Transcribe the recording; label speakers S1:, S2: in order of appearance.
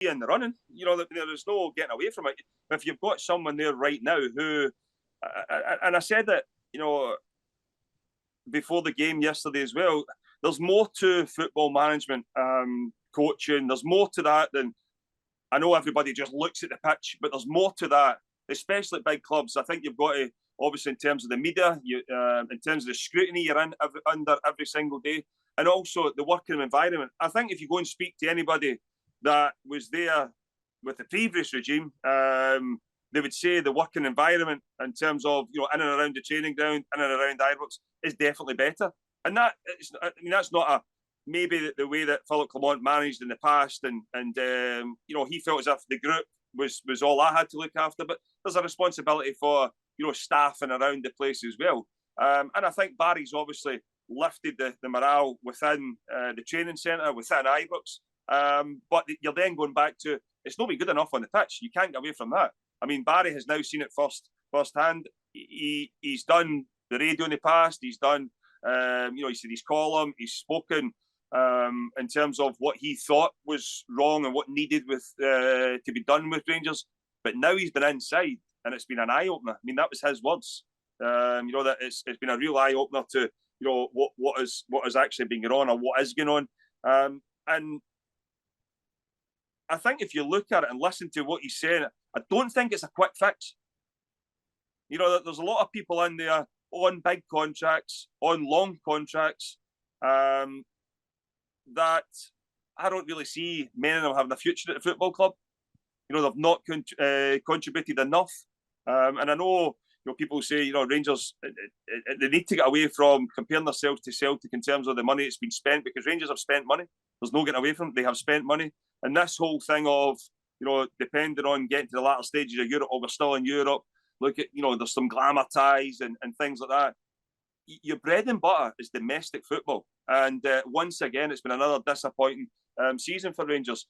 S1: in the running. There's no getting away from it. If you've got someone there right now who, and I said that, before the game yesterday as well, there's more to football management, coaching. There's more to that than, I know everybody just looks at the pitch, but there's more to that, especially at big clubs. I think you've got to, obviously, in terms of the media, in terms of the scrutiny you're under every single day, and also the working environment. I think if you go and speak to anybody that was there with the previous regime, they would say the working environment in terms of, in and around the training ground, in and around Ibrox, is definitely better. And that's not maybe the way that Philip Clement managed in the past, and he felt as if the group was all I had to look after. But there's a responsibility for staff and around the place as well. And I think Barry's obviously lifted the morale within the training centre, within Ibrox. But you're then going back to, it's not good enough on the pitch. You can't get away from that. I mean, Barry has now seen it firsthand. He's done the radio in the past. He's done, he said his column. He's spoken in terms of what he thought was wrong and what needed to be done with Rangers. But now he's been inside, and it's been an eye opener. I mean, that was his words. That it's been a real eye opener to what is actually been going on, or what is going on. And I think if you look at it and listen to what he's saying, I don't think it's a quick fix. There's a lot of people in there on big contracts, on long contracts, that I don't really see many of them having a future at the football club. They've not contributed enough. And I know, people say, Rangers, they need to get away from comparing themselves to Celtic in terms of the money that's been spent, because Rangers have spent money. There's no getting away from it. They have spent money. And this whole thing of, depending on getting to the latter stages of Europe, or we're still in Europe, look at, there's some glamour ties and things like that. Your bread and butter is domestic football. And once again, it's been another disappointing season for Rangers.